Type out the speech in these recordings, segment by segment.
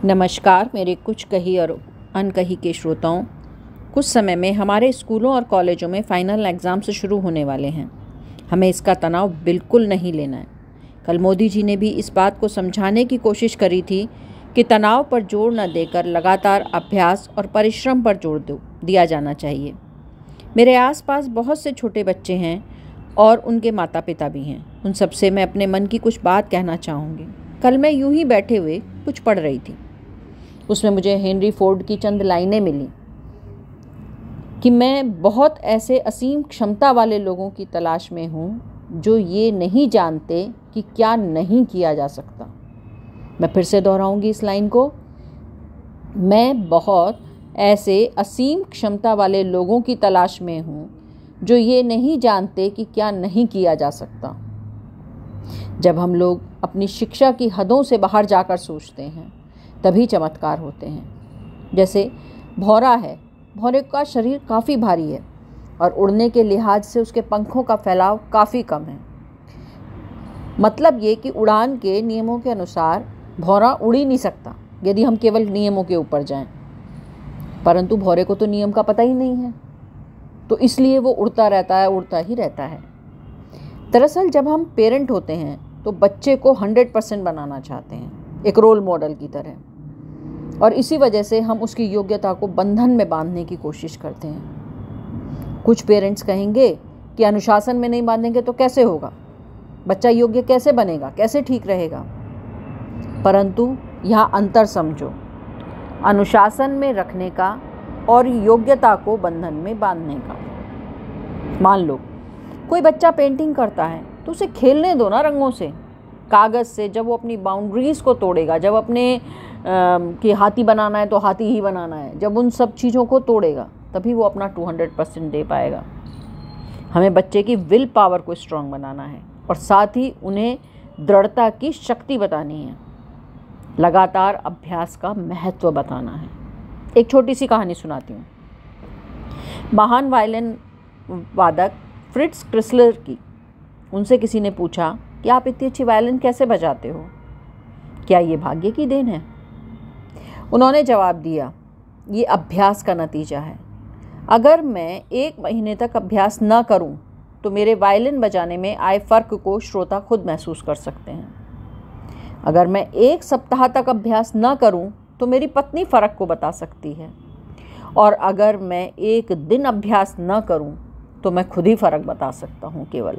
नमस्कार मेरे कुछ कही और अनकही के श्रोताओं। कुछ समय में हमारे स्कूलों और कॉलेजों में फाइनल एग्ज़ाम्स शुरू होने वाले हैं। हमें इसका तनाव बिल्कुल नहीं लेना है। कल मोदी जी ने भी इस बात को समझाने की कोशिश करी थी कि तनाव पर जोर न देकर लगातार अभ्यास और परिश्रम पर जोर दिया जाना चाहिए। मेरे आसपास बहुत से छोटे बच्चे हैं और उनके माता पिता भी हैं। उन सबसे मैं अपने मन की कुछ बात कहना चाहूँगी। कल मैं यूं ही बैठे हुए कुछ पढ़ रही थी। उसमें मुझे हेनरी फोर्ड की चंद लाइनें मिली कि मैं बहुत ऐसे असीम क्षमता वाले लोगों की तलाश में हूँ जो ये नहीं जानते कि क्या नहीं किया जा सकता। मैं फिर से दोहराऊंगी इस लाइन को। मैं बहुत ऐसे असीम क्षमता वाले लोगों की तलाश में हूँ जो ये नहीं जानते कि क्या नहीं किया जा सकता। जब हम लोग अपनी शिक्षा की हदों से बाहर जाकर सोचते हैं तभी चमत्कार होते हैं। जैसे भौरा है, भौरे का शरीर काफ़ी भारी है और उड़ने के लिहाज से उसके पंखों का फैलाव काफ़ी कम है। मतलब ये कि उड़ान के नियमों के अनुसार भौरा उड़ ही नहीं सकता यदि हम केवल नियमों के ऊपर जाएं। परंतु भौरे को तो नियम का पता ही नहीं है, तो इसलिए वो उड़ता ही रहता है। दरअसल जब हम पेरेंट होते हैं तो बच्चे को 100% बनाना चाहते हैं, एक रोल मॉडल की तरह, और इसी वजह से हम उसकी योग्यता को बंधन में बांधने की कोशिश करते हैं। कुछ पेरेंट्स कहेंगे कि अनुशासन में नहीं बांधेंगे तो कैसे होगा, बच्चा योग्य कैसे बनेगा, कैसे ठीक रहेगा। परंतु यहाँ अंतर समझो, अनुशासन में रखने का और योग्यता को बंधन में बांधने का। मान लो कोई बच्चा पेंटिंग करता है तो उसे खेलने दो ना रंगों से, कागज़ से। जब वो अपनी बाउंड्रीज़ को तोड़ेगा, जब अपने कि हाथी बनाना है तो हाथी ही बनाना है, जब उन सब चीज़ों को तोड़ेगा तभी वो अपना 200% दे पाएगा। हमें बच्चे की विल पावर को स्ट्रांग बनाना है और साथ ही उन्हें दृढ़ता की शक्ति बतानी है। लगातार अभ्यास का महत्व बताना है। एक छोटी सी कहानी सुनाती हूँ। महान वायलिन वादक फ्रिट्ज क्रिस्लर की। उनसे किसी ने पूछा कि आप इतनी अच्छी वायलिन कैसे बजाते हो, क्या ये भाग्य की देन है? उन्होंने जवाब दिया, ये अभ्यास का नतीजा है। अगर मैं 1 महीने तक अभ्यास न करूं तो मेरे वायलिन बजाने में आए फ़र्क को श्रोता खुद महसूस कर सकते हैं। अगर मैं 1 सप्ताह तक अभ्यास न करूं तो मेरी पत्नी फ़र्क को बता सकती है, और अगर मैं 1 दिन अभ्यास न करूं तो मैं खुद ही फ़र्क बता सकता हूं केवल।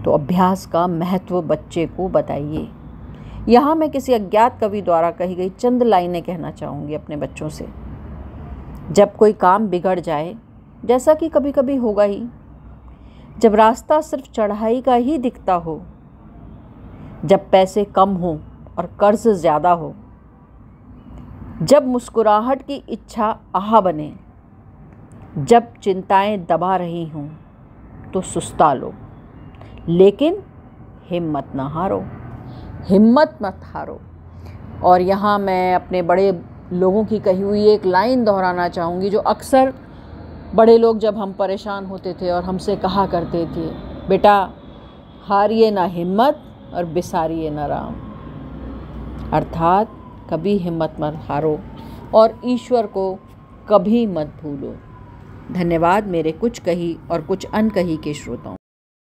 तो अभ्यास का महत्व बच्चे को बताइए। यहाँ मैं किसी अज्ञात कवि द्वारा कही गई चंद लाइनें कहना चाहूँगी अपने बच्चों से। जब कोई काम बिगड़ जाए, जैसा कि कभी कभी होगा ही, जब रास्ता सिर्फ चढ़ाई का ही दिखता हो, जब पैसे कम हो और कर्ज ज़्यादा हो, जब मुस्कुराहट की इच्छा आह बने, जब चिंताएं दबा रही हों, तो सुस्ता लो, लेकिन हिम्मत न हारो, हिम्मत मत हारो। और यहाँ मैं अपने बड़े लोगों की कही हुई एक लाइन दोहराना चाहूँगी, जो अक्सर बड़े लोग जब हम परेशान होते थे और हमसे कहा करते थे, बेटा हारिए ना हिम्मत और बिसारिए ना राम। अर्थात कभी हिम्मत मत हारो और ईश्वर को कभी मत भूलो। धन्यवाद मेरे कुछ कही और कुछ अनकही के श्रोताओं।